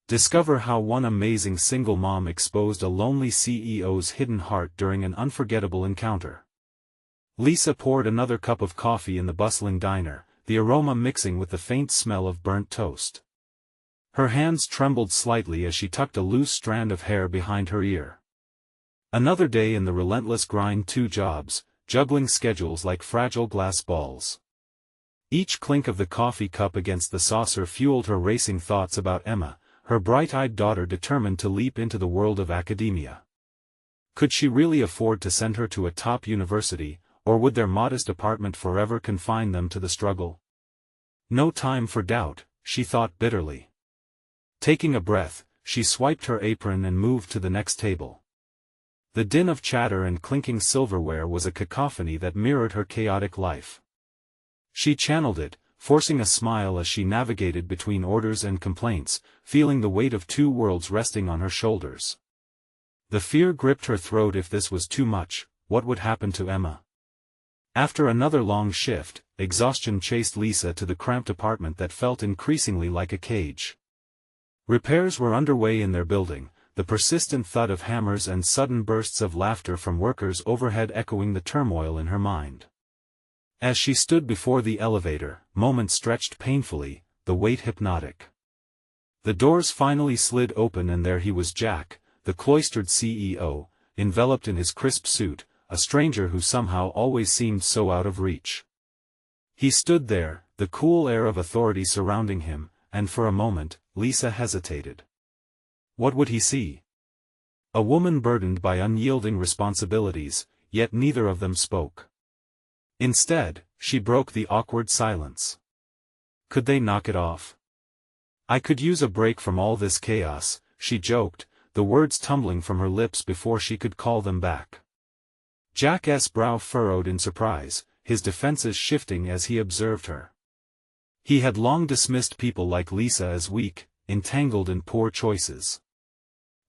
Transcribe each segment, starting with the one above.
Discover how one amazing single mom exposed a lonely CEO's hidden heart during an unforgettable encounter. Lisa poured another cup of coffee in the bustling diner, the aroma mixing with the faint smell of burnt toast. Her hands trembled slightly as she tucked a loose strand of hair behind her ear. Another day in the relentless grind, 2 jobs, juggling schedules like fragile glass balls. Each clink of the coffee cup against the saucer fueled her racing thoughts about Emma, her bright-eyed daughter determined to leap into the world of academia. Could she really afford to send her to a top university, or would their modest apartment forever confine them to the struggle? No time for doubt, she thought bitterly. Taking a breath, she swiped her apron and moved to the next table. The din of chatter and clinking silverware was a cacophony that mirrored her chaotic life. She channeled it, forcing a smile as she navigated between orders and complaints, feeling the weight of 2 worlds resting on her shoulders. The fear gripped her throat. If this was too much, what would happen to Emma? After another long shift, exhaustion chased Lisa to the cramped apartment that felt increasingly like a cage. Repairs were underway in their building, the persistent thud of hammers and sudden bursts of laughter from workers overhead echoing the turmoil in her mind. As she stood before the elevator, moments stretched painfully, the weight hypnotic. The doors finally slid open and there he was, Jack, the cloistered CEO, enveloped in his crisp suit, a stranger who somehow always seemed so out of reach. He stood there, the cool air of authority surrounding him, and for a moment, Lisa hesitated. What would he see? A woman burdened by unyielding responsibilities, yet neither of them spoke. Instead, she broke the awkward silence. Could they knock it off? I could use a break from all this chaos, she joked, the words tumbling from her lips before she could call them back. Jack's brow furrowed in surprise, his defenses shifting as he observed her. He had long dismissed people like Lisa as weak, entangled in poor choices.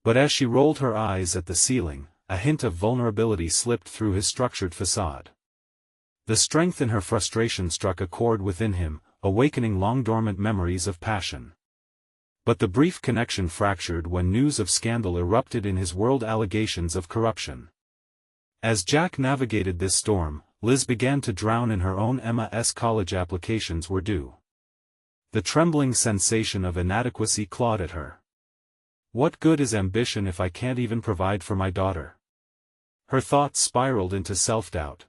But as she rolled her eyes at the ceiling, a hint of vulnerability slipped through his structured facade. The strength in her frustration struck a chord within him, awakening long-dormant memories of passion. But the brief connection fractured when news of scandal erupted in his world, allegations of corruption. As Jack navigated this storm, Liz began to drown in her own. Emma's college applications were due. The trembling sensation of inadequacy clawed at her. What good is ambition if I can't even provide for my daughter? Her thoughts spiraled into self-doubt.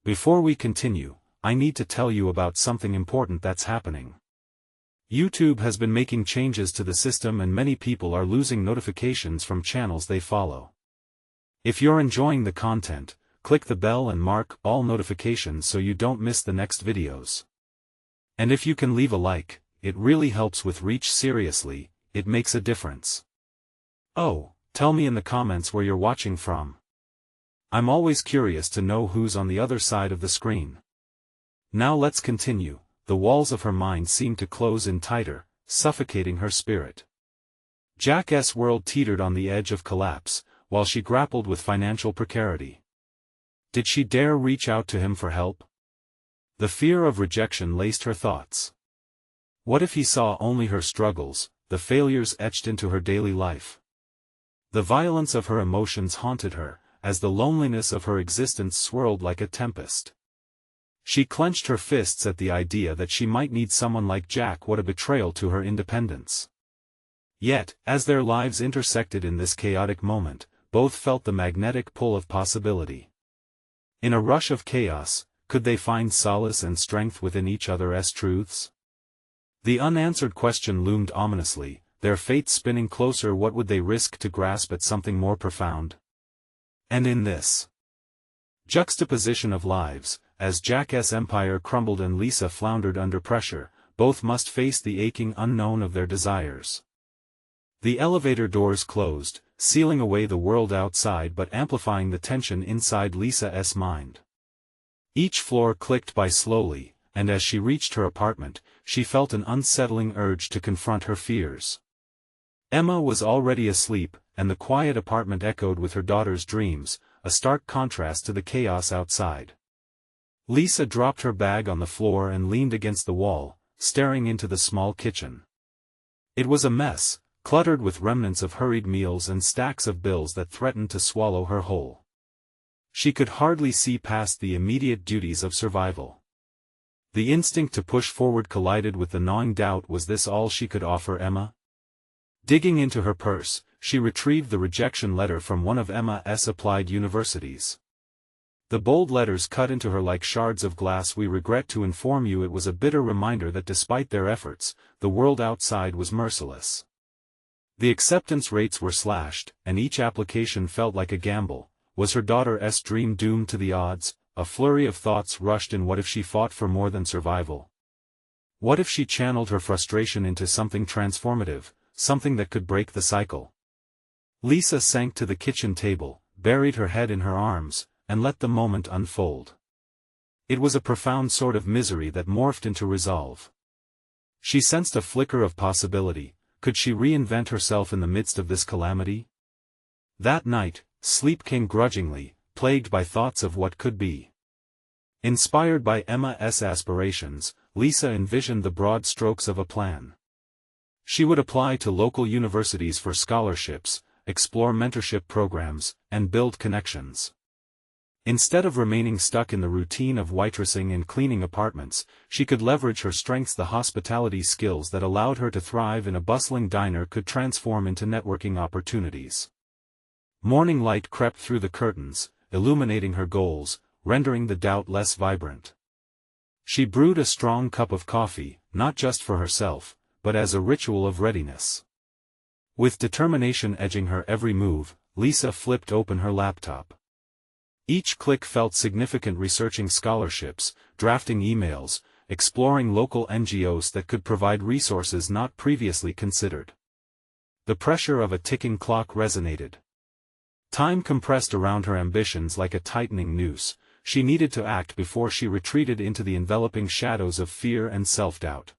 Before we continue, I need to tell you about something important that's happening. YouTube has been making changes to the system and many people are losing notifications from channels they follow. If you're enjoying the content, click the bell and mark all notifications so you don't miss the next videos. And if you can leave a like, it really helps with reach. Seriously, it makes a difference. Oh, tell me in the comments where you're watching from. I'm always curious to know who's on the other side of the screen. Now let's continue. The walls of her mind seemed to close in tighter, suffocating her spirit. Jack's world teetered on the edge of collapse, while she grappled with financial precarity. Did she dare reach out to him for help? The fear of rejection laced her thoughts. What if he saw only her struggles, the failures etched into her daily life? The violence of her emotions haunted her, as the loneliness of her existence swirled like a tempest. She clenched her fists at the idea that she might need someone like Jack. What a betrayal to her independence. Yet, as their lives intersected in this chaotic moment, both felt the magnetic pull of possibility. In a rush of chaos, could they find solace and strength within each other's truths? The unanswered question loomed ominously, their fates spinning closer. What would they risk to grasp at something more profound? And in this juxtaposition of lives, as Jack's empire crumbled and Lisa floundered under pressure, both must face the aching unknown of their desires. The elevator doors closed, sealing away the world outside but amplifying the tension inside Lisa's mind. Each floor clicked by slowly, and as she reached her apartment, she felt an unsettling urge to confront her fears. Emma was already asleep, and the quiet apartment echoed with her daughter's dreams, a stark contrast to the chaos outside. Lisa dropped her bag on the floor and leaned against the wall, staring into the small kitchen. It was a mess, cluttered with remnants of hurried meals and stacks of bills that threatened to swallow her whole. She could hardly see past the immediate duties of survival. The instinct to push forward collided with the gnawing doubt: was this all she could offer Emma? Digging into her purse, she retrieved the rejection letter from one of Emma's applied universities. The bold letters cut into her like shards of glass. "We regret to inform you," it was a bitter reminder that despite their efforts, the world outside was merciless. The acceptance rates were slashed, and each application felt like a gamble. Was her daughter's dream doomed to the odds? A flurry of thoughts rushed in. What if she fought for more than survival? What if she channeled her frustration into something transformative, something that could break the cycle? Lisa sank to the kitchen table, buried her head in her arms, and let the moment unfold. It was a profound sort of misery that morphed into resolve. She sensed a flicker of possibility. Could she reinvent herself in the midst of this calamity? That night, sleep came grudgingly, plagued by thoughts of what could be. Inspired by Emma's aspirations, Lisa envisioned the broad strokes of a plan. She would apply to local universities for scholarships, explore mentorship programs, and build connections. Instead of remaining stuck in the routine of waitressing and cleaning apartments, she could leverage her strengths. The hospitality skills that allowed her to thrive in a bustling diner could transform into networking opportunities. Morning light crept through the curtains, illuminating her goals, rendering the doubt less vibrant. She brewed a strong cup of coffee, not just for herself, but as a ritual of readiness. With determination edging her every move, Lisa flipped open her laptop. Each click felt significant: researching scholarships, drafting emails, exploring local NGOs that could provide resources not previously considered. The pressure of a ticking clock resonated. Time compressed around her ambitions like a tightening noose. She needed to act before she retreated into the enveloping shadows of fear and self-doubt.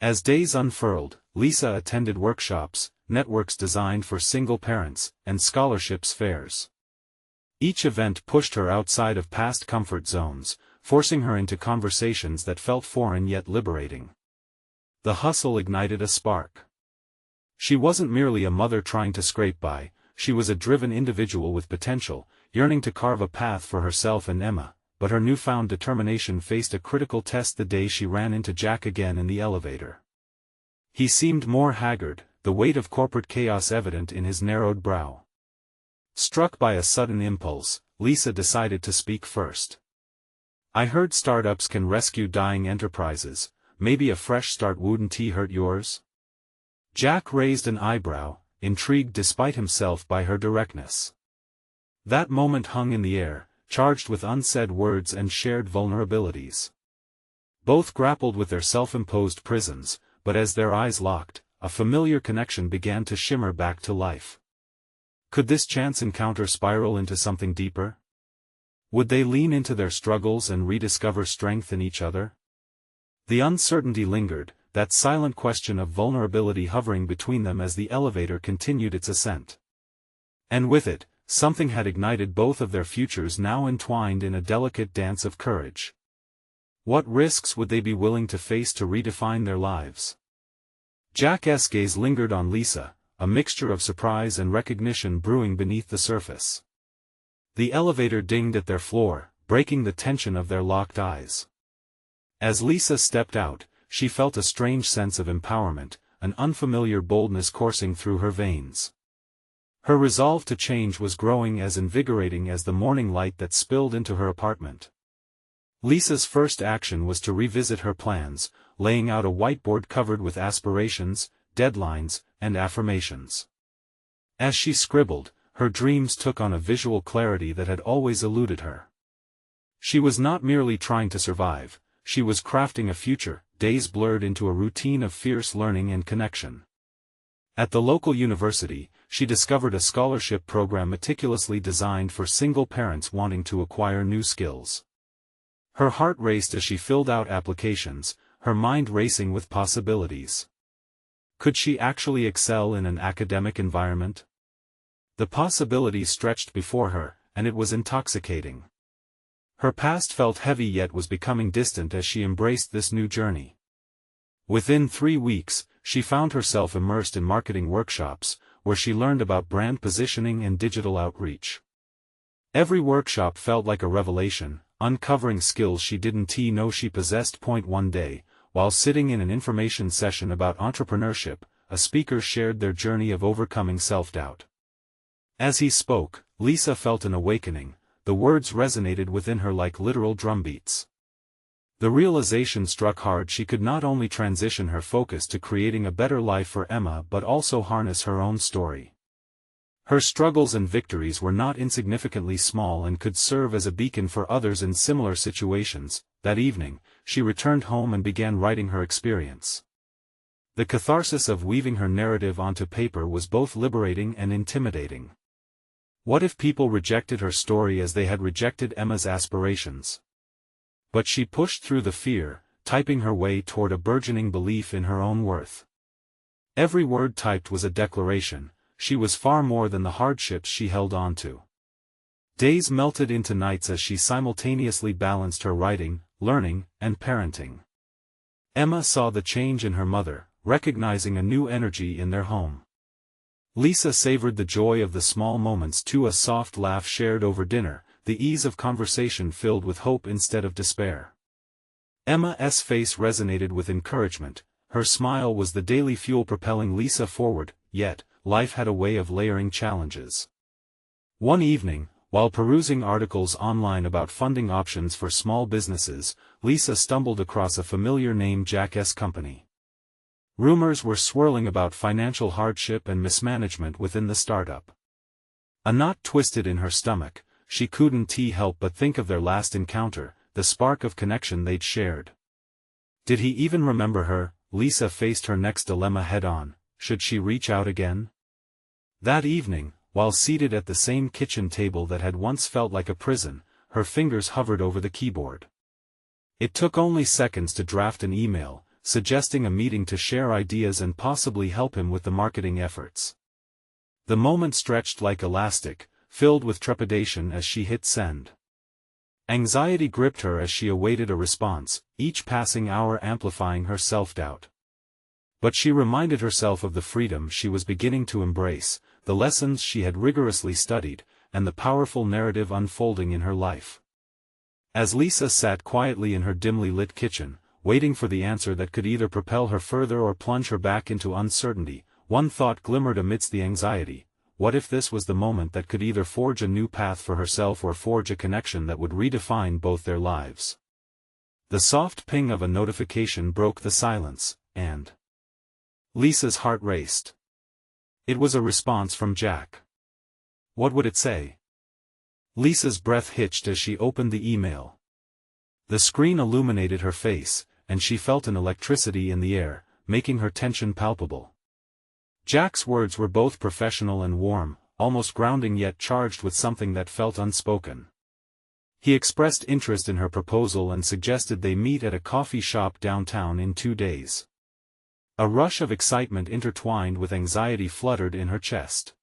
As days unfurled, Lisa attended workshops, networks designed for single parents, and scholarships fairs. Each event pushed her outside of past comfort zones, forcing her into conversations that felt foreign yet liberating. The hustle ignited a spark. She wasn't merely a mother trying to scrape by, she was a driven individual with potential, yearning to carve a path for herself and Emma. But her newfound determination faced a critical test the day she ran into Jack again in the elevator. He seemed more haggard, the weight of corporate chaos evident in his narrowed brow. Struck by a sudden impulse, Lisa decided to speak first. "I heard startups can rescue dying enterprises. Maybe a fresh start wouldn't hurt yours?" Jack raised an eyebrow, intrigued despite himself by her directness. That moment hung in the air, charged with unsaid words and shared vulnerabilities. Both grappled with their self-imposed prisons, but as their eyes locked, a familiar connection began to shimmer back to life. Could this chance encounter spiral into something deeper? Would they lean into their struggles and rediscover strength in each other? The uncertainty lingered, that silent question of vulnerability hovering between them as the elevator continued its ascent. And with it, something had ignited both of their futures now entwined in a delicate dance of courage. What risks would they be willing to face to redefine their lives? Jack's gaze lingered on Lisa, a mixture of surprise and recognition brewing beneath the surface. The elevator dinged at their floor, breaking the tension of their locked eyes. As Lisa stepped out, she felt a strange sense of empowerment, an unfamiliar boldness coursing through her veins. Her resolve to change was growing as invigorating as the morning light that spilled into her apartment. Lisa's first action was to revisit her plans, laying out a whiteboard covered with aspirations, deadlines, and affirmations. As she scribbled, her dreams took on a visual clarity that had always eluded her. She was not merely trying to survive, she was crafting a future. Days blurred into a routine of fierce learning and connection. At the local university, she discovered a scholarship program meticulously designed for single parents wanting to acquire new skills. Her heart raced as she filled out applications, her mind racing with possibilities. Could she actually excel in an academic environment? The possibilities stretched before her, and it was intoxicating. Her past felt heavy yet was becoming distant as she embraced this new journey. Within 3 weeks, she found herself immersed in marketing workshops, where she learned about brand positioning and digital outreach. Every workshop felt like a revelation, uncovering skills she didn't know she possessed. One day, while sitting in an information session about entrepreneurship, a speaker shared their journey of overcoming self-doubt. As he spoke, Lisa felt an awakening. The words resonated within her like literal drumbeats. The realization struck hard: she could not only transition her focus to creating a better life for Emma but also harness her own story. Her struggles and victories were not insignificantly small and could serve as a beacon for others in similar situations. That evening, she returned home and began writing her experience. The catharsis of weaving her narrative onto paper was both liberating and intimidating. What if people rejected her story as they had rejected Emma's aspirations? But she pushed through the fear, typing her way toward a burgeoning belief in her own worth. Every word typed was a declaration: she was far more than the hardships she held on to. Days melted into nights as she simultaneously balanced her writing, learning, and parenting. Emma saw the change in her mother, recognizing a new energy in their home. Lisa savored the joy of the small moments too: a soft laugh shared over dinner, the ease of conversation filled with hope instead of despair. Emma's face resonated with encouragement. Her smile was the daily fuel propelling Lisa forward. Yet, life had a way of layering challenges. One evening, while perusing articles online about funding options for small businesses, Lisa stumbled across a familiar name: Jack's company. Rumors were swirling about financial hardship and mismanagement within the startup. A knot twisted in her stomach. She couldn't help but think of their last encounter, the spark of connection they'd shared. Did he even remember her? Lisa faced her next dilemma head-on. Should she reach out again? That evening, while seated at the same kitchen table that had once felt like a prison, her fingers hovered over the keyboard. It took only seconds to draft an email, suggesting a meeting to share ideas and possibly help him with the marketing efforts. The moment stretched like elastic, filled with trepidation as she hit send. Anxiety gripped her as she awaited a response, each passing hour amplifying her self-doubt. But she reminded herself of the freedom she was beginning to embrace, the lessons she had rigorously studied, and the powerful narrative unfolding in her life. As Lisa sat quietly in her dimly lit kitchen, waiting for the answer that could either propel her further or plunge her back into uncertainty, one thought glimmered amidst the anxiety: what if this was the moment that could either forge a new path for herself or forge a connection that would redefine both their lives? The soft ping of a notification broke the silence, and Lisa's heart raced. It was a response from Jack. What would it say? Lisa's breath hitched as she opened the email. The screen illuminated her face, and she felt an electricity in the air, making her tension palpable. Jack's words were both professional and warm, almost grounding yet charged with something that felt unspoken. He expressed interest in her proposal and suggested they meet at a coffee shop downtown in 2 days. A rush of excitement intertwined with anxiety fluttered in her chest.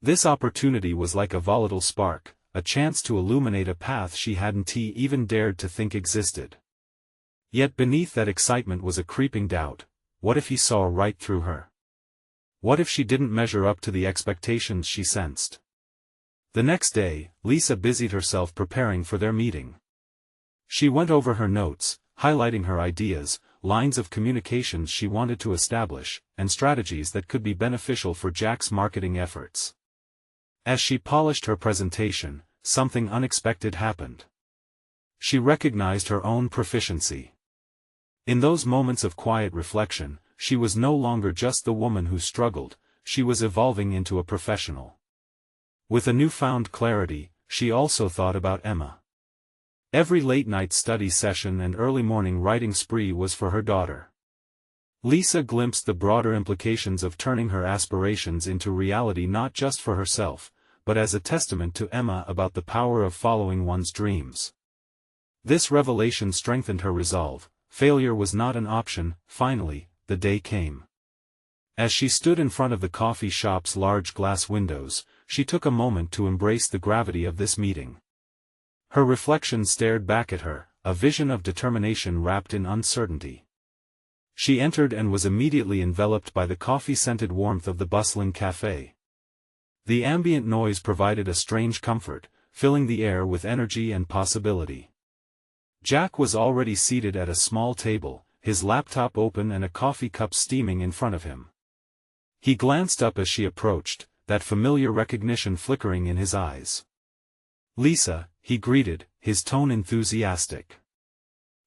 This opportunity was like a volatile spark, a chance to illuminate a path she hadn't even dared to think existed. Yet beneath that excitement was a creeping doubt: what if he saw right through her? What if she didn't measure up to the expectations she sensed? The next day, Lisa busied herself preparing for their meeting. She went over her notes, highlighting her ideas, lines of communications she wanted to establish, and strategies that could be beneficial for Jack's marketing efforts. As she polished her presentation, something unexpected happened. She recognized her own proficiency. In those moments of quiet reflection, she was no longer just the woman who struggled, she was evolving into a professional. With a newfound clarity, she also thought about Emma. Every late-night study session and early morning writing spree was for her daughter. Lisa glimpsed the broader implications of turning her aspirations into reality, not just for herself, but as a testament to Emma about the power of following one's dreams. This revelation strengthened her resolve. Failure was not an option. Finally, the day came. As she stood in front of the coffee shop's large glass windows, she took a moment to embrace the gravity of this meeting. Her reflection stared back at her, a vision of determination wrapped in uncertainty. She entered and was immediately enveloped by the coffee-scented warmth of the bustling cafe. The ambient noise provided a strange comfort, filling the air with energy and possibility. Jack was already seated at a small table, his laptop open and a coffee cup steaming in front of him. He glanced up as she approached, that familiar recognition flickering in his eyes. "Lisa," he greeted, his tone enthusiastic.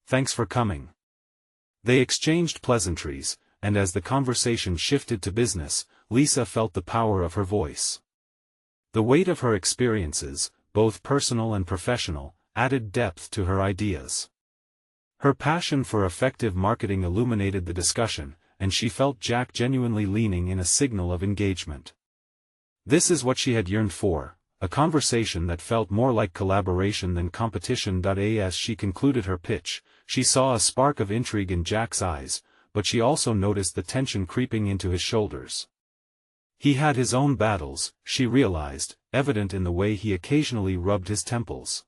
"Thanks for coming." They exchanged pleasantries, and as the conversation shifted to business, Lisa felt the power of her voice. The weight of her experiences, both personal and professional, added depth to her ideas. Her passion for effective marketing illuminated the discussion, and she felt Jack genuinely leaning in a signal of engagement. This is what she had yearned for, a conversation that felt more like collaboration than competition. As she concluded her pitch, she saw a spark of intrigue in Jack's eyes, but she also noticed the tension creeping into his shoulders. He had his own battles, she realized, evident in the way he occasionally rubbed his temples.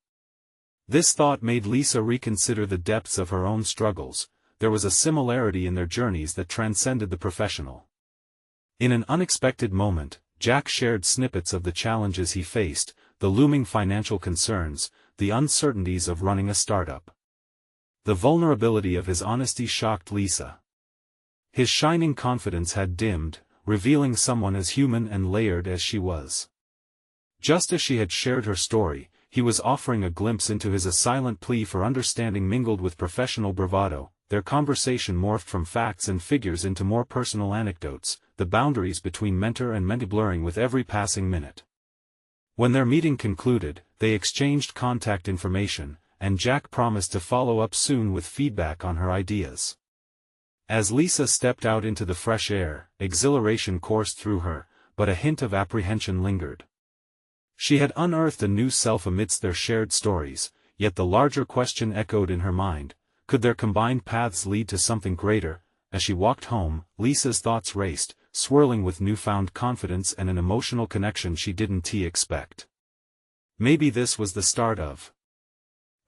This thought made Lisa reconsider the depths of her own struggles. There was a similarity in their journeys that transcended the professional. In an unexpected moment, Jack shared snippets of the challenges he faced, the looming financial concerns, the uncertainties of running a startup. The vulnerability of his honesty shocked Lisa. His shining confidence had dimmed, revealing someone as human and layered as she was. Just as she had shared her story, he was offering a glimpse into his silent plea for understanding mingled with professional bravado. Their conversation morphed from facts and figures into more personal anecdotes, the boundaries between mentor and mentee blurring with every passing minute. When their meeting concluded, they exchanged contact information, and Jack promised to follow up soon with feedback on her ideas. As Lisa stepped out into the fresh air, exhilaration coursed through her, but a hint of apprehension lingered. She had unearthed a new self amidst their shared stories, yet the larger question echoed in her mind: could their combined paths lead to something greater? As she walked home, Lisa's thoughts raced, swirling with newfound confidence and an emotional connection she didn't expect. Maybe this was the start of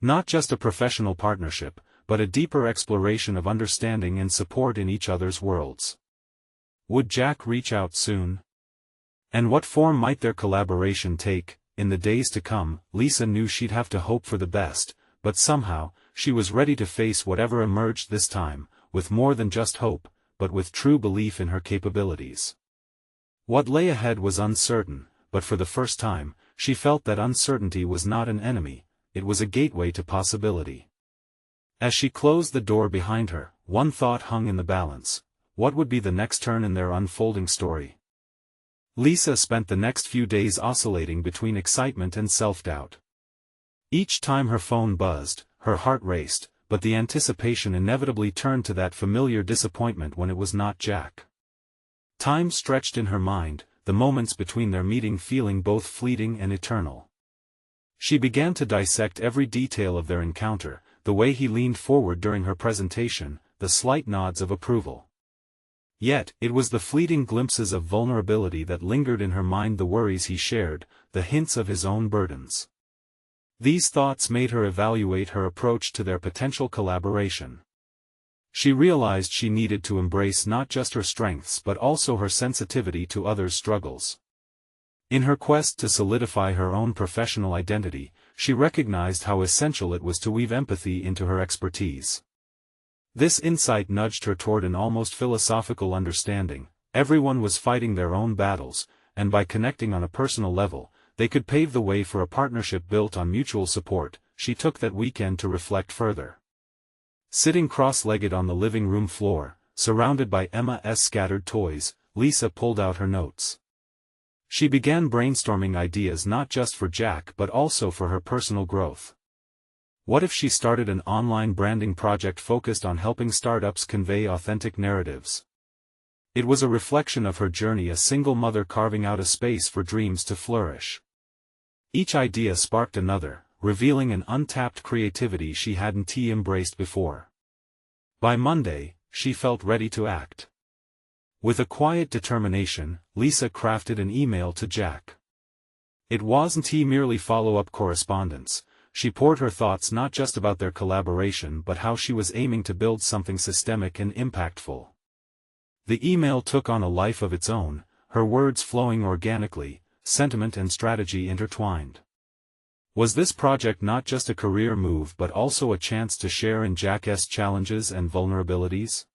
not just a professional partnership, but a deeper exploration of understanding and support in each other's worlds. Would Jack reach out soon? And what form might their collaboration take? In the days to come, Lisa knew she'd have to hope for the best, but somehow, she was ready to face whatever emerged this time, with more than just hope, but with true belief in her capabilities. What lay ahead was uncertain, but for the first time, she felt that uncertainty was not an enemy, it was a gateway to possibility. As she closed the door behind her, one thought hung in the balance: what would be the next turn in their unfolding story? Lisa spent the next few days oscillating between excitement and self-doubt. Each time her phone buzzed, her heart raced, but the anticipation inevitably turned to that familiar disappointment when it was not Jack. Time stretched in her mind, the moments between their meeting feeling both fleeting and eternal. She began to dissect every detail of their encounter, the way he leaned forward during her presentation, the slight nods of approval. Yet, it was the fleeting glimpses of vulnerability that lingered in her mind, the worries he shared, the hints of his own burdens. These thoughts made her evaluate her approach to their potential collaboration. She realized she needed to embrace not just her strengths but also her sensitivity to others' struggles. In her quest to solidify her own professional identity, she recognized how essential it was to weave empathy into her expertise. This insight nudged her toward an almost philosophical understanding: everyone was fighting their own battles, and by connecting on a personal level, they could pave the way for a partnership built on mutual support. She took that weekend to reflect further. Sitting cross-legged on the living room floor, surrounded by Emma's scattered toys, Lisa pulled out her notes. She began brainstorming ideas not just for Jack but also for her personal growth. What if she started an online branding project focused on helping startups convey authentic narratives? It was a reflection of her journey, a single mother carving out a space for dreams to flourish. Each idea sparked another, revealing an untapped creativity she hadn't embraced before. By Monday, she felt ready to act. With a quiet determination, Lisa crafted an email to Jack. It wasn't merely follow-up correspondence. she poured her thoughts not just about their collaboration but how she was aiming to build something systemic and impactful. The email took on a life of its own, her words flowing organically, sentiment and strategy intertwined. Was this project not just a career move but also a chance to share in Jack's challenges and vulnerabilities?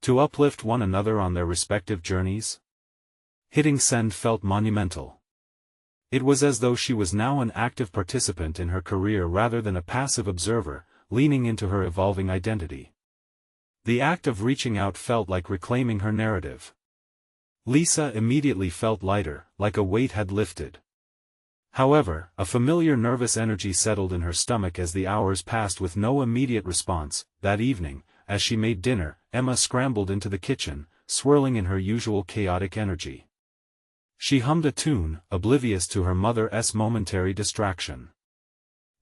To uplift one another on their respective journeys? Hitting send felt monumental. It was as though she was now an active participant in her career rather than a passive observer, leaning into her evolving identity. The act of reaching out felt like reclaiming her narrative. Lisa immediately felt lighter, like a weight had lifted. However, a familiar nervous energy settled in her stomach as the hours passed with no immediate response. That evening, as she made dinner, Emma scrambled into the kitchen, swirling in her usual chaotic energy. She hummed a tune, oblivious to her mother's momentary distraction.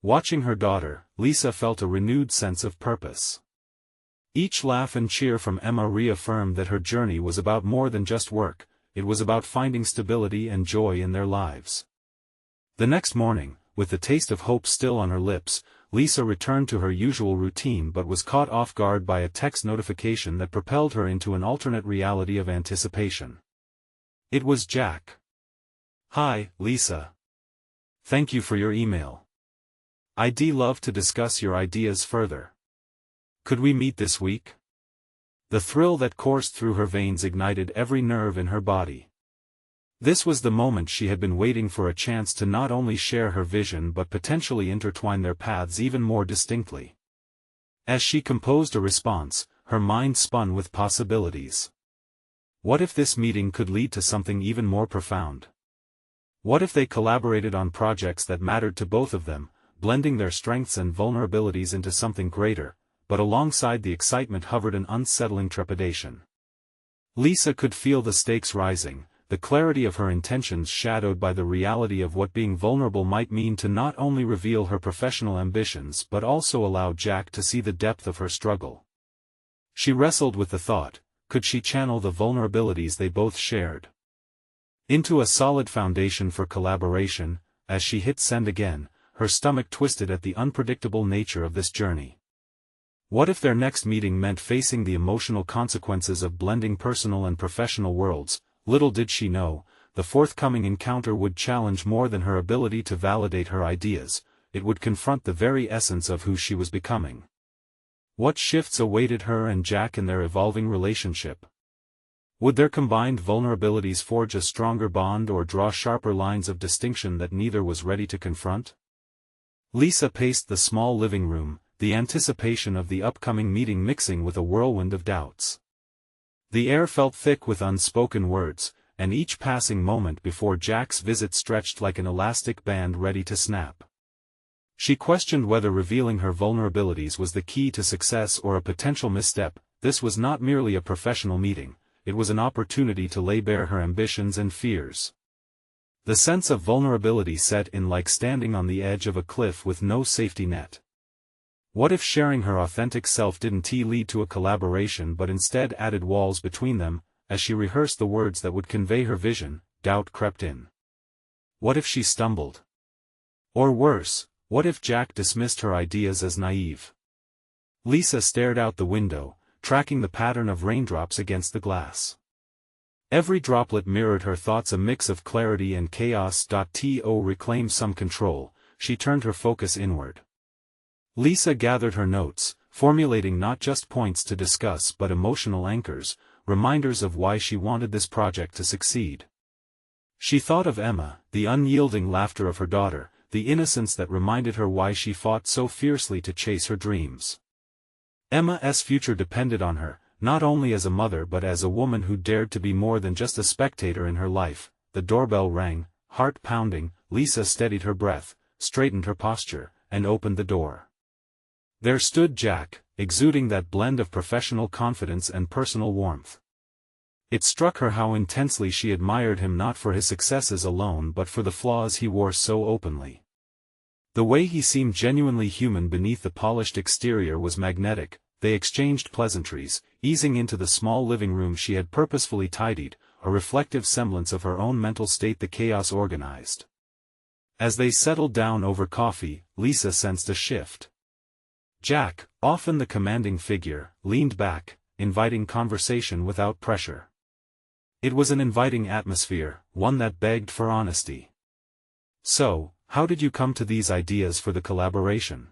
Watching her daughter, Lisa felt a renewed sense of purpose. Each laugh and cheer from Emma reaffirmed that her journey was about more than just work, it was about finding stability and joy in their lives. The next morning, with the taste of hope still on her lips, Lisa returned to her usual routine but was caught off guard by a text notification that propelled her into an alternate reality of anticipation. It was Jack. "Hi, Lisa. Thank you for your email. I'd love to discuss your ideas further. Could we meet this week?" The thrill that coursed through her veins ignited every nerve in her body. This was the moment she had been waiting for, a chance to not only share her vision but potentially intertwine their paths even more distinctly. As she composed a response, her mind spun with possibilities. What if this meeting could lead to something even more profound? What if they collaborated on projects that mattered to both of them, blending their strengths and vulnerabilities into something greater? But alongside the excitement hovered an unsettling trepidation. Lisa could feel the stakes rising, the clarity of her intentions shadowed by the reality of what being vulnerable might mean to not only reveal her professional ambitions but also allow Jack to see the depth of her struggle. She wrestled with the thought, could she channel the vulnerabilities they both shared into a solid foundation for collaboration? As she hit send again, her stomach twisted at the unpredictable nature of this journey. What if their next meeting meant facing the emotional consequences of blending personal and professional worlds? Little did she know, the forthcoming encounter would challenge more than her ability to validate her ideas, it would confront the very essence of who she was becoming. What shifts awaited her and Jack in their evolving relationship? Would their combined vulnerabilities forge a stronger bond or draw sharper lines of distinction that neither was ready to confront? Lisa paced the small living room, the anticipation of the upcoming meeting mixing with a whirlwind of doubts. The air felt thick with unspoken words, and each passing moment before Jack's visit stretched like an elastic band ready to snap. She questioned whether revealing her vulnerabilities was the key to success or a potential misstep. This was not merely a professional meeting, it was an opportunity to lay bare her ambitions and fears. The sense of vulnerability set in like standing on the edge of a cliff with no safety net. What if sharing her authentic self didn't lead to a collaboration but instead added walls between them? As she rehearsed the words that would convey her vision, doubt crept in. What if she stumbled? Or worse, what if Jack dismissed her ideas as naive? Lisa stared out the window, tracking the pattern of raindrops against the glass. Every droplet mirrored her thoughts, a mix of clarity and chaos. To reclaim some control, she turned her focus inward. Lisa gathered her notes, formulating not just points to discuss but emotional anchors, reminders of why she wanted this project to succeed. She thought of Emma, the unyielding laughter of her daughter, the innocence that reminded her why she fought so fiercely to chase her dreams. Emma's future depended on her, not only as a mother but as a woman who dared to be more than just a spectator in her life. The doorbell rang, heart pounding. Lisa steadied her breath, straightened her posture, and opened the door. There stood Jack, exuding that blend of professional confidence and personal warmth. It struck her how intensely she admired him, not for his successes alone but for the flaws he wore so openly. The way he seemed genuinely human beneath the polished exterior was magnetic. They exchanged pleasantries, easing into the small living room she had purposefully tidied, a reflective semblance of her own mental state the chaos organized. As they settled down over coffee, Lisa sensed a shift. Jack, often the commanding figure, leaned back, inviting conversation without pressure. It was an inviting atmosphere, one that begged for honesty. "So, how did you come to these ideas for the collaboration?"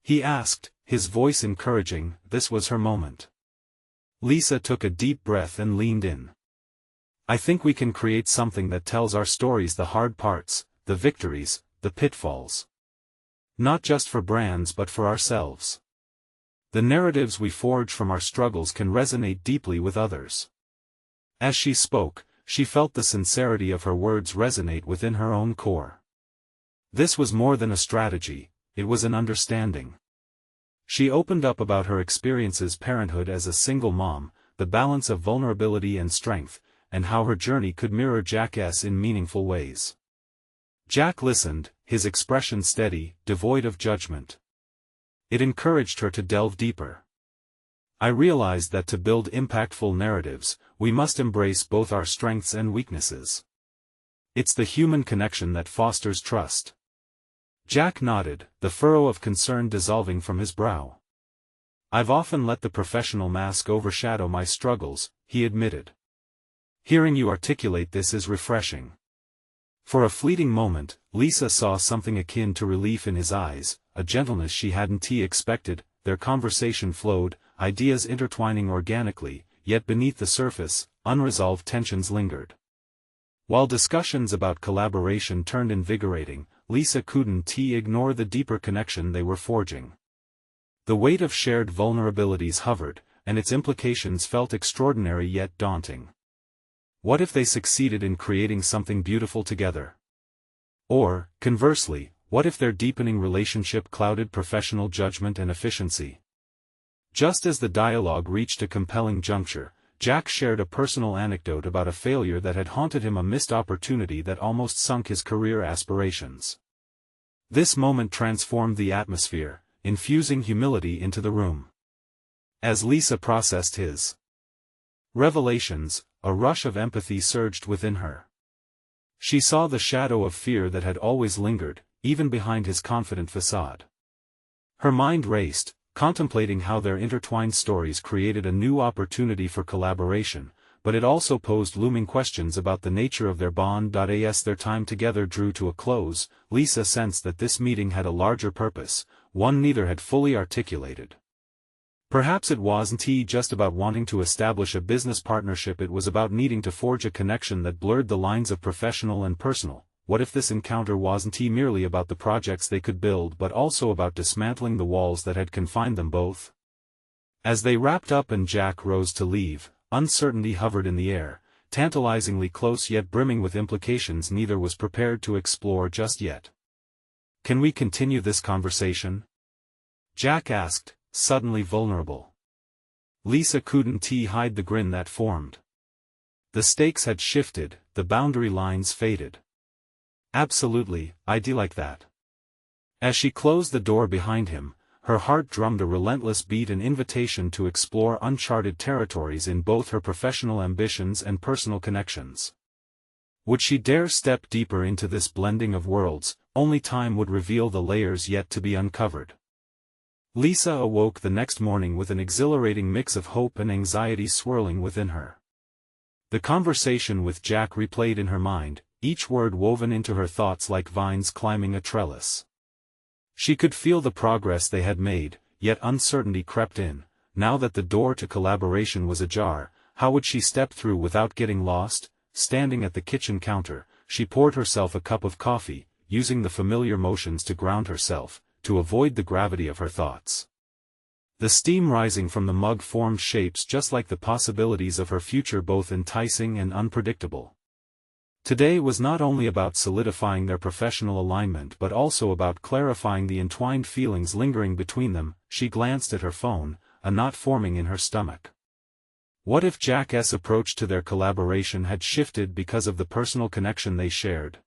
he asked, his voice encouraging. This was her moment. Lisa took a deep breath and leaned in. "I think we can create something that tells our stories, the hard parts, the victories, the pitfalls. Not just for brands but for ourselves. The narratives we forge from our struggles can resonate deeply with others." As she spoke, she felt the sincerity of her words resonate within her own core. This was more than a strategy, it was an understanding. She opened up about her experiences parenthood as a single mom, the balance of vulnerability and strength, and how her journey could mirror Jack's in meaningful ways. Jack listened, his expression steady, devoid of judgment. It encouraged her to delve deeper. "I realized that to build impactful narratives, we must embrace both our strengths and weaknesses. It's the human connection that fosters trust." Jack nodded, the furrow of concern dissolving from his brow. "I've often let the professional mask overshadow my struggles," he admitted. "Hearing you articulate this is refreshing." For a fleeting moment, Lisa saw something akin to relief in his eyes, a gentleness she hadn't expected. Their conversation flowed, ideas intertwining organically, yet beneath the surface, unresolved tensions lingered. While discussions about collaboration turned invigorating, Lisa couldn't ignore the deeper connection they were forging. The weight of shared vulnerabilities hovered, and its implications felt extraordinary yet daunting. What if they succeeded in creating something beautiful together? Or, conversely, what if their deepening relationship clouded professional judgment and efficiency? Just as the dialogue reached a compelling juncture, Jack shared a personal anecdote about a failure that had haunted him, a missed opportunity that almost sunk his career aspirations. This moment transformed the atmosphere, infusing humility into the room. As Lisa processed his revelations, a rush of empathy surged within her. She saw the shadow of fear that had always lingered, even behind his confident facade. Her mind raced, contemplating how their intertwined stories created a new opportunity for collaboration, but it also posed looming questions about the nature of their bond. As their time together drew to a close, Lisa sensed that this meeting had a larger purpose, one neither had fully articulated. Perhaps it wasn't just about wanting to establish a business partnership, it was about needing to forge a connection that blurred the lines of professional and personal. What if this encounter wasn't merely about the projects they could build but also about dismantling the walls that had confined them both? As they wrapped up and Jack rose to leave, uncertainty hovered in the air, tantalizingly close yet brimming with implications neither was prepared to explore just yet. "Can we continue this conversation?" Jack asked, suddenly vulnerable. Lisa couldn't hide the grin that formed. The stakes had shifted, the boundary lines faded. "Absolutely, I'd like that." As she closed the door behind him, her heart drummed a relentless beat, an invitation to explore uncharted territories in both her professional ambitions and personal connections. Would she dare step deeper into this blending of worlds? Only time would reveal the layers yet to be uncovered. Lisa awoke the next morning with an exhilarating mix of hope and anxiety swirling within her. The conversation with Jack replayed in her mind, each word woven into her thoughts like vines climbing a trellis. She could feel the progress they had made, yet uncertainty crept in. Now that the door to collaboration was ajar, how would she step through without getting lost? Standing at the kitchen counter, she poured herself a cup of coffee, using the familiar motions to ground herself, to avoid the gravity of her thoughts. The steam rising from the mug formed shapes just like the possibilities of her future, both enticing and unpredictable. Today was not only about solidifying their professional alignment but also about clarifying the entwined feelings lingering between them. She glanced at her phone, a knot forming in her stomach. What if Jack's approach to their collaboration had shifted because of the personal connection they shared?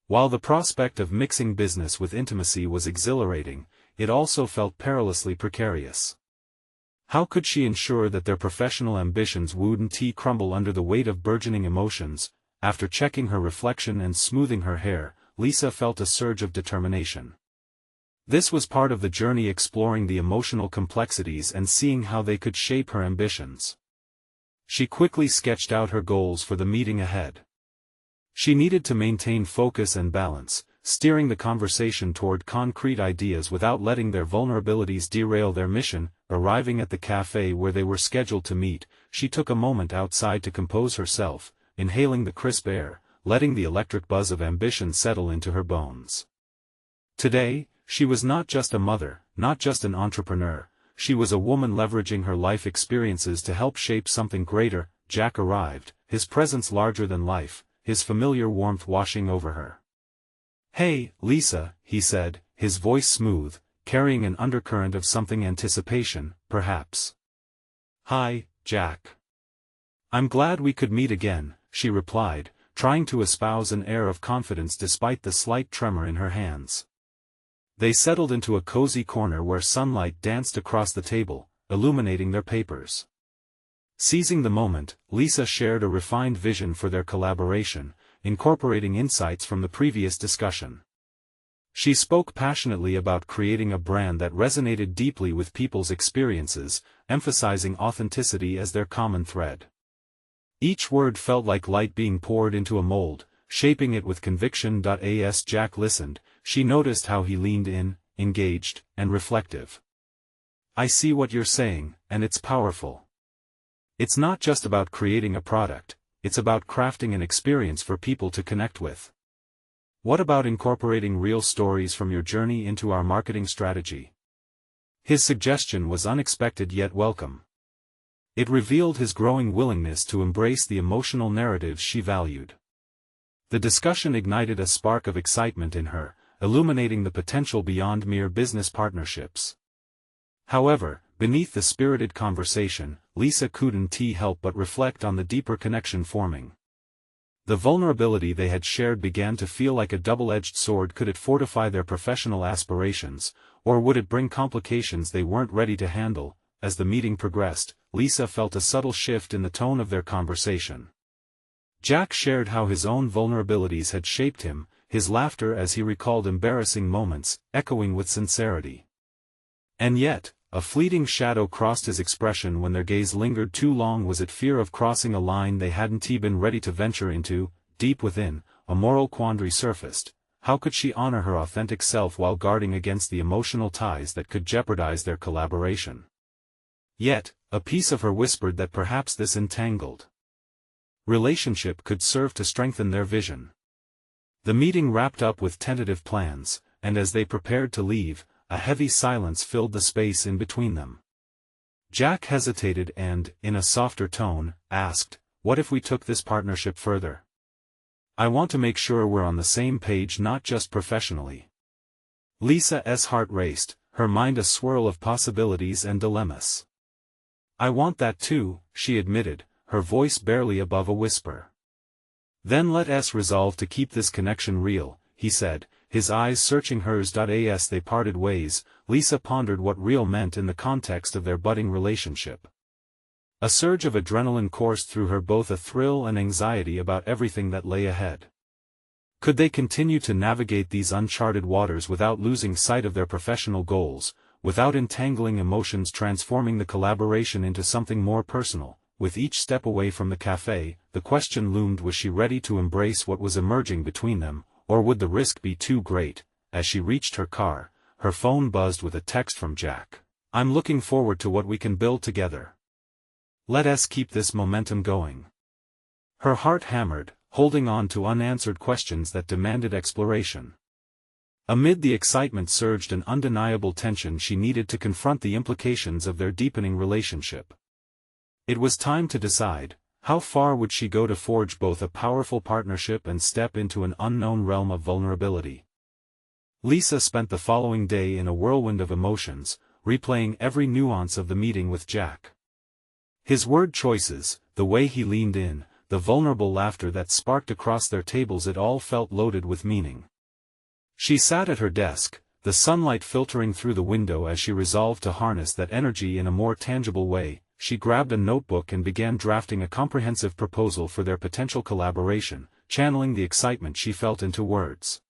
While the prospect of mixing business with intimacy was exhilarating, it also felt perilously precarious. How could she ensure that their professional ambitions wouldn't crumble under the weight of burgeoning emotions? After checking her reflection and smoothing her hair, Lisa felt a surge of determination. This was part of the journey, exploring the emotional complexities and seeing how they could shape her ambitions. She quickly sketched out her goals for the meeting ahead. She needed to maintain focus and balance, steering the conversation toward concrete ideas without letting their vulnerabilities derail their mission. Arriving at the cafe where they were scheduled to meet, she took a moment outside to compose herself, inhaling the crisp air, letting the electric buzz of ambition settle into her bones. Today, she was not just a mother, not just an entrepreneur, she was a woman leveraging her life experiences to help shape something greater. Jack arrived, his presence larger than life, his familiar warmth washing over her. "Hey, Lisa," he said, his voice smooth, carrying an undercurrent of something anticipation, perhaps. "Hi, Jack. I'm glad we could meet again," she replied, trying to espouse an air of confidence despite the slight tremor in her hands. They settled into a cozy corner where sunlight danced across the table, illuminating their papers. Seizing the moment, Lisa shared a refined vision for their collaboration, incorporating insights from the previous discussion. She spoke passionately about creating a brand that resonated deeply with people's experiences, emphasizing authenticity as their common thread. Each word felt like light being poured into a mold, shaping it with conviction. As Jack listened, she noticed how he leaned in, engaged, and reflective. "I see what you're saying, and it's powerful. It's not just about creating a product, it's about crafting an experience for people to connect with. What about incorporating real stories from your journey into our marketing strategy?" His suggestion was unexpected yet welcome. It revealed his growing willingness to embrace the emotional narratives she valued. The discussion ignited a spark of excitement in her, illuminating the potential beyond mere business partnerships. However, beneath the spirited conversation, Lisa couldn't help but reflect on the deeper connection forming. The vulnerability they had shared began to feel like a double-edged sword. Could it fortify their professional aspirations, or would it bring complications they weren't ready to handle? As the meeting progressed, Lisa felt a subtle shift in the tone of their conversation. Jack shared how his own vulnerabilities had shaped him, his laughter as he recalled embarrassing moments, echoing with sincerity. And yet, a fleeting shadow crossed his expression when their gaze lingered too long. Was it fear of crossing a line they hadn't been ready to venture into? Deep within, a moral quandary surfaced. How could she honor her authentic self while guarding against the emotional ties that could jeopardize their collaboration? Yet, a piece of her whispered that perhaps this entangled relationship could serve to strengthen their vision. The meeting wrapped up with tentative plans, and as they prepared to leave, a heavy silence filled the space in between them. Jack hesitated and, in a softer tone, asked, "What if we took this partnership further? I want to make sure we're on the same page, not just professionally." Lisa's heart raced, her mind a swirl of possibilities and dilemmas. "I want that too," she admitted, her voice barely above a whisper. "Then let us resolve to keep this connection real," he said, his eyes searching hers. As they parted ways, Lisa pondered what real meant in the context of their budding relationship. A surge of adrenaline coursed through her, both a thrill and anxiety about everything that lay ahead. Could they continue to navigate these uncharted waters without losing sight of their professional goals, without entangling emotions, transforming the collaboration into something more personal? With each step away from the cafe, the question loomed: was she ready to embrace what was emerging between them, or would the risk be too great? As she reached her car, her phone buzzed with a text from Jack. "I'm looking forward to what we can build together. Let us keep this momentum going." Her heart hammered, holding on to unanswered questions that demanded exploration. Amid the excitement surged an undeniable tension. She needed to confront the implications of their deepening relationship. It was time to decide. How far would she go to forge both a powerful partnership and step into an unknown realm of vulnerability? Lisa spent the following day in a whirlwind of emotions, replaying every nuance of the meeting with Jack. His word choices, the way he leaned in, the vulnerable laughter that sparked across their tables, it all felt loaded with meaning. She sat at her desk, the sunlight filtering through the window as she resolved to harness that energy in a more tangible way. She grabbed a notebook and began drafting a comprehensive proposal for their potential collaboration, channeling the excitement she felt into words.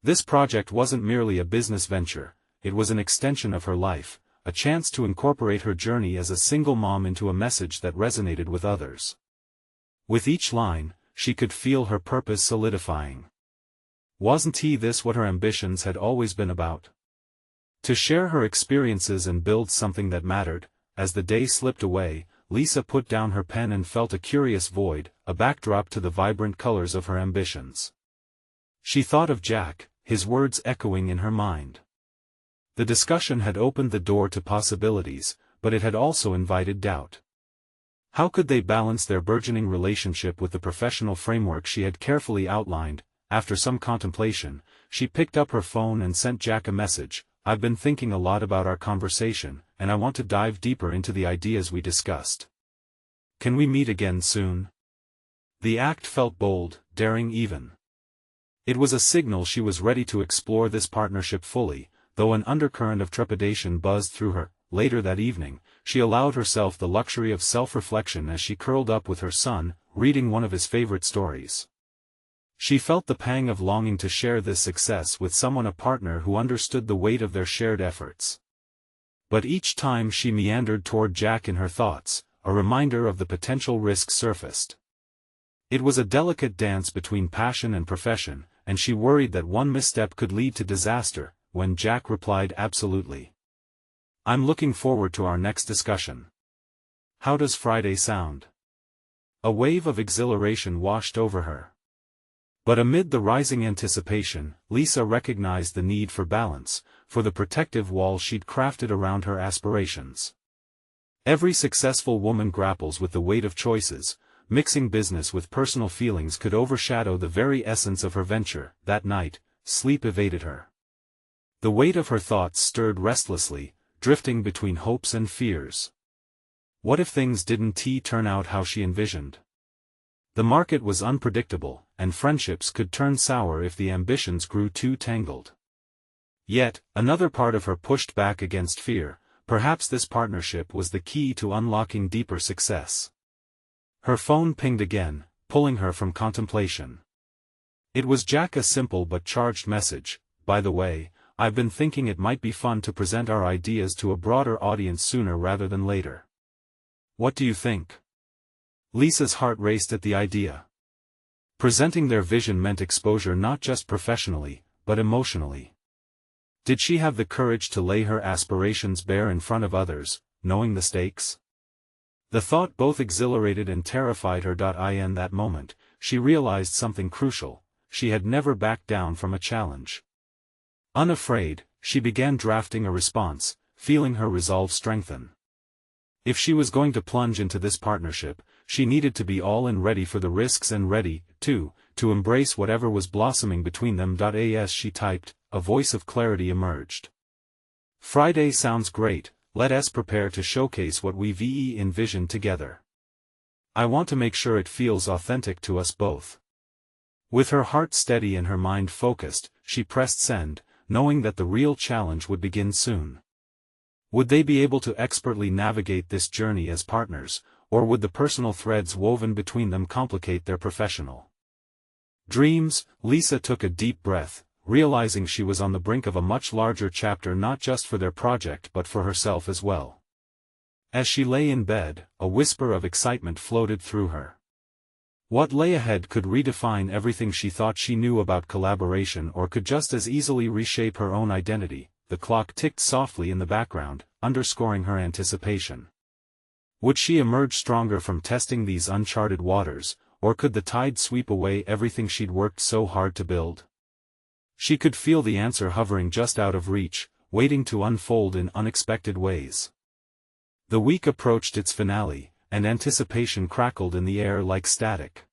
This project wasn't merely a business venture, it was an extension of her life, a chance to incorporate her journey as a single mom into a message that resonated with others. With each line, she could feel her purpose solidifying. Wasn't this what her ambitions had always been about? To share her experiences and build something that mattered. As the day slipped away, Lisa put down her pen and felt a curious void, a backdrop to the vibrant colors of her ambitions. She thought of Jack, his words echoing in her mind. The discussion had opened the door to possibilities, but it had also invited doubt. How could they balance their burgeoning relationship with the professional framework she had carefully outlined? After some contemplation, she picked up her phone and sent Jack a message. "I've been thinking a lot about our conversation, and I want to dive deeper into the ideas we discussed. Can we meet again soon?" The act felt bold, daring even. It was a signal she was ready to explore this partnership fully, though an undercurrent of trepidation buzzed through her. Later that evening, she allowed herself the luxury of self-reflection as she curled up with her son, reading one of his favorite stories. She felt the pang of longing to share this success with someone, a partner who understood the weight of their shared efforts. But each time she meandered toward Jack in her thoughts, a reminder of the potential risks surfaced. It was a delicate dance between passion and profession, and she worried that one misstep could lead to disaster. When Jack replied, "Absolutely. I'm looking forward to our next discussion. How does Friday sound?" A wave of exhilaration washed over her. But amid the rising anticipation, Lisa recognized the need for balance, for the protective wall she'd crafted around her aspirations. Every successful woman grapples with the weight of choices. Mixing business with personal feelings could overshadow the very essence of her venture. That night, sleep evaded her. The weight of her thoughts stirred restlessly, drifting between hopes and fears. What if things didn't turn out how she envisioned? The market was unpredictable, and friendships could turn sour if the ambitions grew too tangled. Yet, another part of her pushed back against fear. Perhaps this partnership was the key to unlocking deeper success. Her phone pinged again, pulling her from contemplation. It was Jack, a simple but charged message. "By the way, I've been thinking it might be fun to present our ideas to a broader audience sooner rather than later. What do you think?" Lisa's heart raced at the idea. Presenting their vision meant exposure not just professionally, but emotionally. Did she have the courage to lay her aspirations bare in front of others, knowing the stakes? The thought both exhilarated and terrified her. In that moment, she realized something crucial: she had never backed down from a challenge. Unafraid, she began drafting a response, feeling her resolve strengthen. If she was going to plunge into this partnership, she needed to be all in, ready for the risks and ready, too, to embrace whatever was blossoming between them. As she typed, a voice of clarity emerged. "Friday sounds great. Let us prepare to showcase what we've envisioned together. I want to make sure it feels authentic to us both." With her heart steady and her mind focused, she pressed send, knowing that the real challenge would begin soon. Would they be able to expertly navigate this journey as partners, or would the personal threads woven between them complicate their professional dreams? Lisa took a deep breath, realizing she was on the brink of a much larger chapter, not just for their project but for herself as well. As she lay in bed, a whisper of excitement floated through her. What lay ahead could redefine everything she thought she knew about collaboration, or could just as easily reshape her own identity. The clock ticked softly in the background, underscoring her anticipation. Would she emerge stronger from testing these uncharted waters, or could the tide sweep away everything she'd worked so hard to build? She could feel the answer hovering just out of reach, waiting to unfold in unexpected ways. The week approached its finale, and anticipation crackled in the air like static.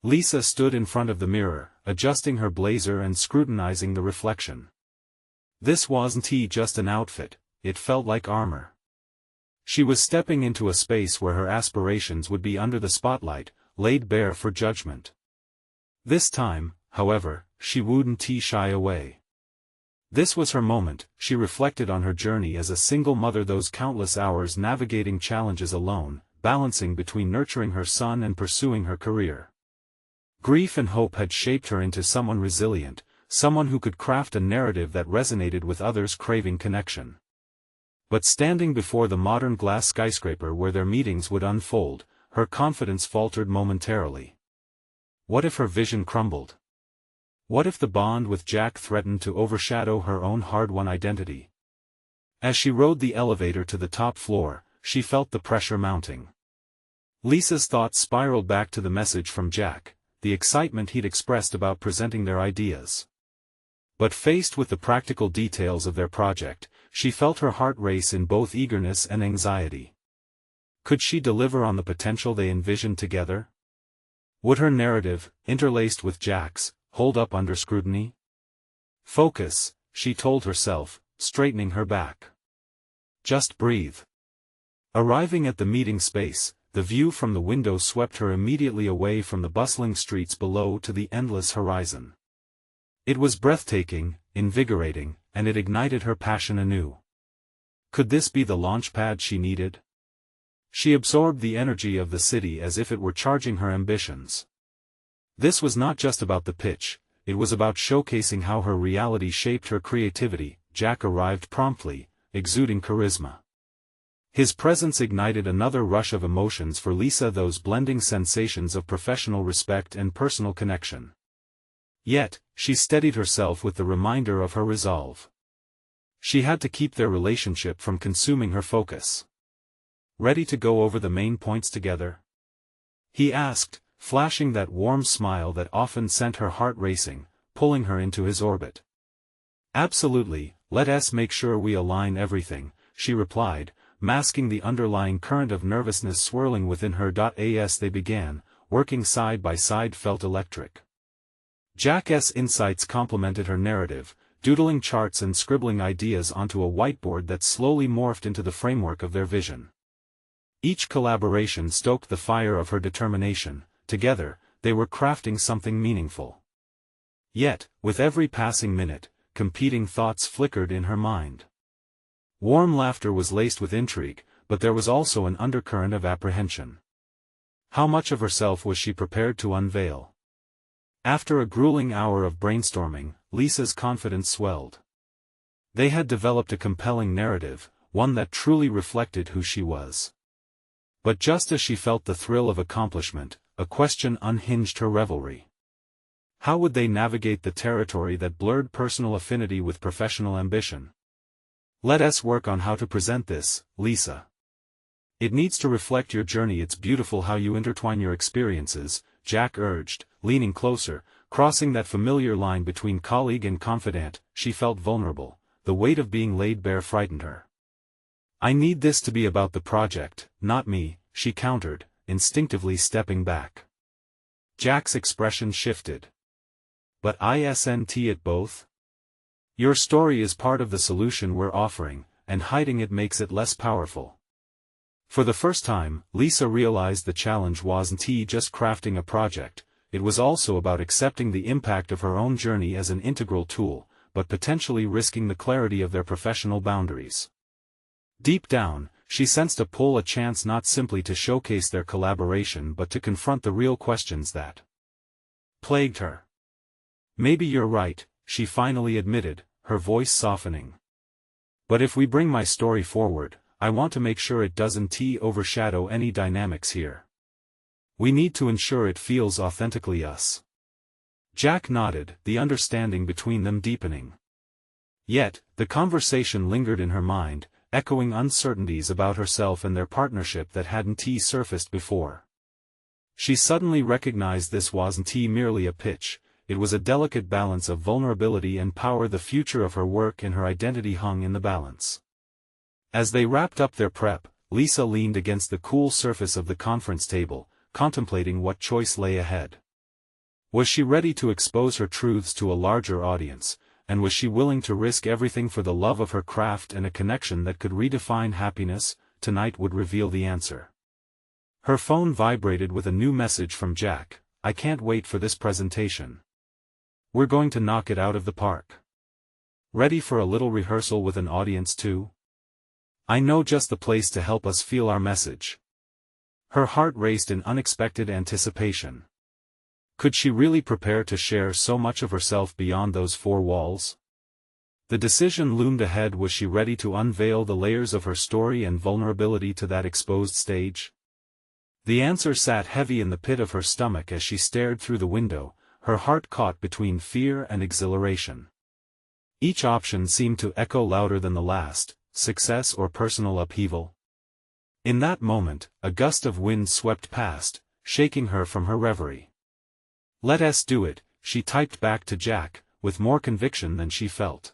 Lisa stood in front of the mirror, adjusting her blazer and scrutinizing the reflection. This wasn't just an outfit, it felt like armor. She was stepping into a space where her aspirations would be under the spotlight, laid bare for judgment. This time, however, she wouldn't shy away. This was her moment. She reflected on her journey as a single mother, those countless hours navigating challenges alone, balancing between nurturing her son and pursuing her career. Grief and hope had shaped her into someone resilient, someone who could craft a narrative that resonated with others craving connection. But standing before the modern glass skyscraper where their meetings would unfold, her confidence faltered momentarily. What if her vision crumbled? What if the bond with Jack threatened to overshadow her own hard-won identity? As she rode the elevator to the top floor, she felt the pressure mounting. Lisa's thoughts spiraled back to the message from Jack, the excitement he'd expressed about presenting their ideas. But faced with the practical details of their project, she felt her heart race in both eagerness and anxiety. Could she deliver on the potential they envisioned together? Would her narrative, interlaced with Jack's, hold up under scrutiny? Focus, she told herself, straightening her back. Just breathe. Arriving at the meeting space, the view from the window swept her immediately away from the bustling streets below to the endless horizon. It was breathtaking, invigorating, and it ignited her passion anew. Could this be the launchpad she needed? She absorbed the energy of the city as if it were charging her ambitions. This was not just about the pitch, it was about showcasing how her reality shaped her creativity. Jack arrived promptly, exuding charisma. His presence ignited another rush of emotions for Lisa, those blending sensations of professional respect and personal connection. Yet, she steadied herself with the reminder of her resolve. She had to keep their relationship from consuming her focus. Ready to go over the main points together? He asked, flashing that warm smile that often sent her heart racing, pulling her into his orbit. Absolutely, let's make sure we align everything, she replied, masking the underlying current of nervousness swirling within her. As they began, working side by side felt electric. Jack's insights complemented her narrative, doodling charts and scribbling ideas onto a whiteboard that slowly morphed into the framework of their vision. Each collaboration stoked the fire of her determination. Together, they were crafting something meaningful. Yet, with every passing minute, competing thoughts flickered in her mind. Warm laughter was laced with intrigue, but there was also an undercurrent of apprehension. How much of herself was she prepared to unveil? After a grueling hour of brainstorming, Lisa's confidence swelled. They had developed a compelling narrative, one that truly reflected who she was. But just as she felt the thrill of accomplishment, a question unhinged her revelry. How would they navigate the territory that blurred personal affinity with professional ambition? Let us work on how to present this, Lisa. It needs to reflect your journey. It's beautiful how you intertwine your experiences, Jack urged, leaning closer, crossing that familiar line between colleague and confidant. She felt vulnerable, the weight of being laid bare frightened her. I need this to be about the project, not me, she countered, instinctively stepping back. Jack's expression shifted. But isn't it both? Your story is part of the solution we're offering, and hiding it makes it less powerful. For the first time, Lisa realized the challenge wasn't just crafting a project, it was also about accepting the impact of her own journey as an integral tool, but potentially risking the clarity of their professional boundaries. Deep down, she sensed a pull, a chance not simply to showcase their collaboration but to confront the real questions that plagued her. Maybe you're right, she finally admitted, her voice softening. But if we bring my story forward, I want to make sure it doesn't overshadow any dynamics here. We need to ensure it feels authentically us. Jack nodded, the understanding between them deepening. Yet, the conversation lingered in her mind, echoing uncertainties about herself and their partnership that hadn't surfaced before. She suddenly recognized this wasn't merely a pitch, it was a delicate balance of vulnerability and power. The future of her work and her identity hung in the balance. As they wrapped up their prep, Lisa leaned against the cool surface of the conference table, contemplating what choice lay ahead. Was she ready to expose her truths to a larger audience, and was she willing to risk everything for the love of her craft and a connection that could redefine happiness? Tonight would reveal the answer. Her phone vibrated with a new message from Jack. I can't wait for this presentation. We're going to knock it out of the park. Ready for a little rehearsal with an audience too? I know just the place to help us feel our message. Her heart raced in unexpected anticipation. Could she really prepare to share so much of herself beyond those four walls? The decision loomed ahead. Was she ready to unveil the layers of her story and vulnerability to that exposed stage? The answer sat heavy in the pit of her stomach as she stared through the window, her heart caught between fear and exhilaration. Each option seemed to echo louder than the last, success or personal upheaval. In that moment, a gust of wind swept past, shaking her from her reverie. "Let us do it," she typed back to Jack, with more conviction than she felt.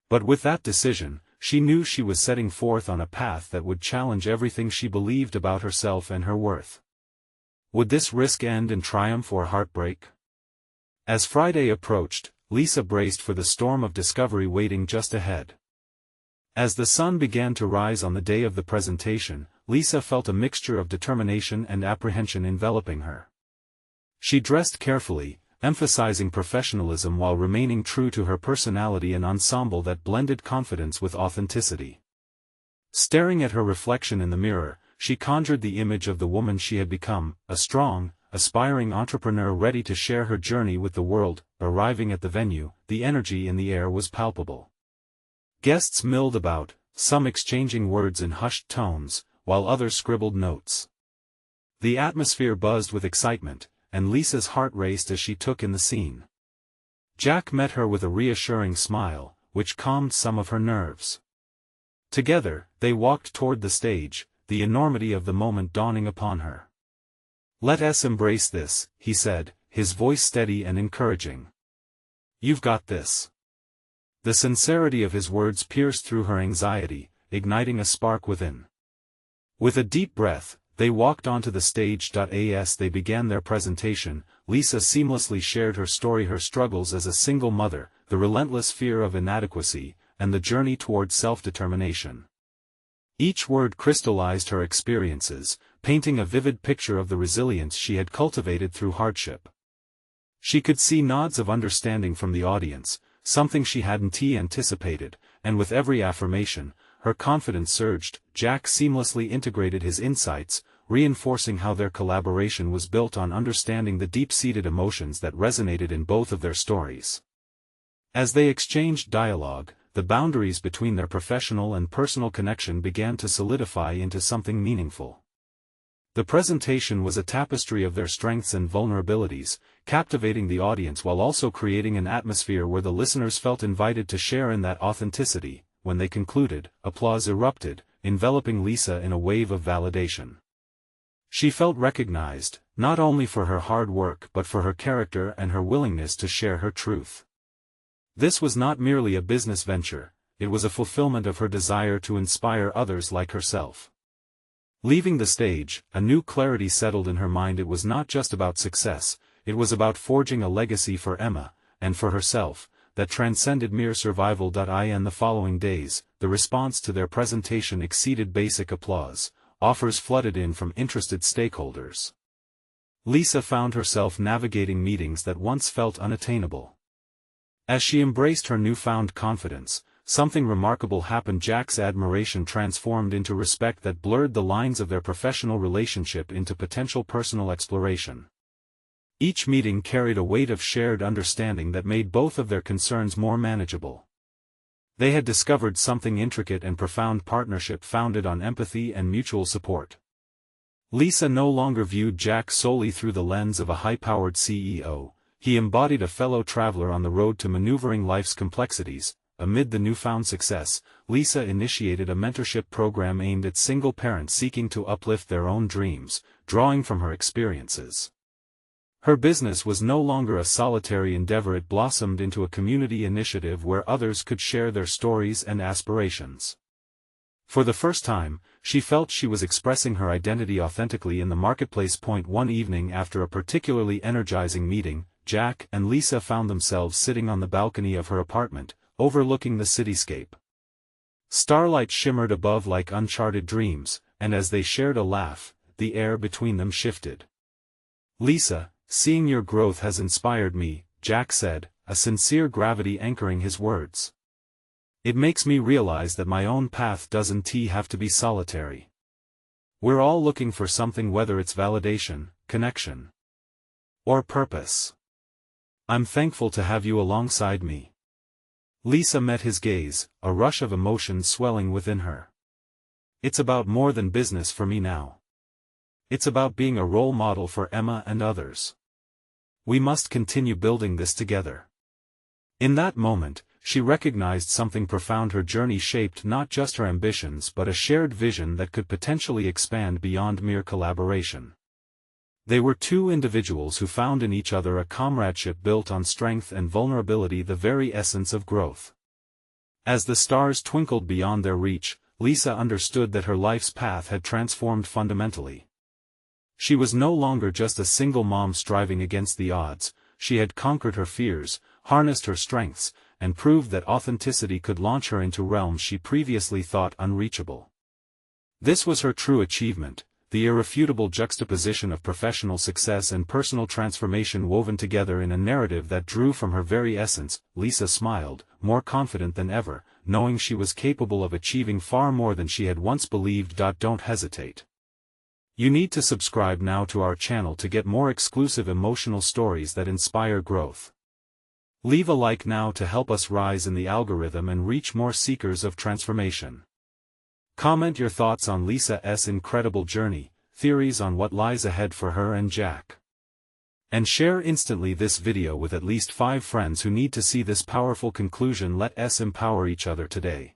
But with that decision, she knew she was setting forth on a path that would challenge everything she believed about herself and her worth. Would this risk end in triumph or heartbreak? As Friday approached, Lisa braced for the storm of discovery waiting just ahead. As the sun began to rise on the day of the presentation, Lisa felt a mixture of determination and apprehension enveloping her. She dressed carefully, emphasizing professionalism while remaining true to her personality, an ensemble that blended confidence with authenticity. Staring at her reflection in the mirror, she conjured the image of the woman she had become, a strong, aspiring entrepreneur ready to share her journey with the world. Arriving at the venue, the energy in the air was palpable. Guests milled about, some exchanging words in hushed tones, while others scribbled notes. The atmosphere buzzed with excitement, and Lisa's heart raced as she took in the scene. Jack met her with a reassuring smile, which calmed some of her nerves. Together, they walked toward the stage, the enormity of the moment dawning upon her. "Let us embrace this," he said, his voice steady and encouraging. "You've got this." The sincerity of his words pierced through her anxiety, igniting a spark within. With a deep breath, they walked onto the stage. As they began their presentation, Lisa seamlessly shared her story, her struggles as a single mother, the relentless fear of inadequacy, and the journey toward self-determination. Each word crystallized her experiences, painting a vivid picture of the resilience she had cultivated through hardship. She could see nods of understanding from the audience, something she hadn't anticipated, and with every affirmation, her confidence surged. Jack seamlessly integrated his insights, reinforcing how their collaboration was built on understanding the deep-seated emotions that resonated in both of their stories. As they exchanged dialogue, the boundaries between their professional and personal connection began to solidify into something meaningful. The presentation was a tapestry of their strengths and vulnerabilities, captivating the audience while also creating an atmosphere where the listeners felt invited to share in that authenticity. When they concluded, applause erupted, enveloping Lisa in a wave of validation. She felt recognized, not only for her hard work but for her character and her willingness to share her truth. This was not merely a business venture, it was a fulfillment of her desire to inspire others like herself. Leaving the stage, a new clarity settled in her mind. It was not just about success, it was about forging a legacy for Emma, and for herself, that transcended mere survival. In the following days, the response to their presentation exceeded basic applause. Offers flooded in from interested stakeholders. Lisa found herself navigating meetings that once felt unattainable. As she embraced her newfound confidence, something remarkable happened. Jack's admiration transformed into respect that blurred the lines of their professional relationship into potential personal exploration. Each meeting carried a weight of shared understanding that made both of their concerns more manageable. They had discovered something intricate and profound: partnership founded on empathy and mutual support. Lisa no longer viewed Jack solely through the lens of a high-powered CEO, he embodied a fellow traveler on the road to maneuvering life's complexities. Amid the newfound success, Lisa initiated a mentorship program aimed at single parents seeking to uplift their own dreams, drawing from her experiences. Her business was no longer a solitary endeavor. It blossomed into a community initiative where others could share their stories and aspirations. For the first time, she felt she was expressing her identity authentically in the marketplace. One evening after a particularly energizing meeting, Jack and Lisa found themselves sitting on the balcony of her apartment, overlooking the cityscape. Starlight shimmered above like uncharted dreams, and as they shared a laugh, the air between them shifted. "Lisa, seeing your growth has inspired me," Jack said, a sincere gravity anchoring his words. "It makes me realize that my own path doesn't have to be solitary. We're all looking for something, whether it's validation, connection, or purpose. I'm thankful to have you alongside me. Lisa met his gaze, a rush of emotion swelling within her. It's about more than business for me now. It's about being a role model for Emma and others. We must continue building this together. In that moment, she recognized something profound. Her journey shaped not just her ambitions but a shared vision that could potentially expand beyond mere collaboration. They were two individuals who found in each other a comradeship built on strength and vulnerability, the very essence of growth. As the stars twinkled beyond their reach, Lisa understood that her life's path had transformed fundamentally. She was no longer just a single mom striving against the odds. She had conquered her fears, harnessed her strengths, and proved that authenticity could launch her into realms she previously thought unreachable. This was her true achievement, the irrefutable juxtaposition of professional success and personal transformation woven together in a narrative that drew from her very essence. Lisa smiled, more confident than ever, knowing she was capable of achieving far more than she had once believed. Don't hesitate. You need to subscribe now to our channel to get more exclusive emotional stories that inspire growth. Leave a like now to help us rise in the algorithm and reach more seekers of transformation. Comment your thoughts on Lisa's incredible journey, theories on what lies ahead for her and Jack. And share instantly this video with at least 5 friends who need to see this powerful conclusion. Let us empower each other today.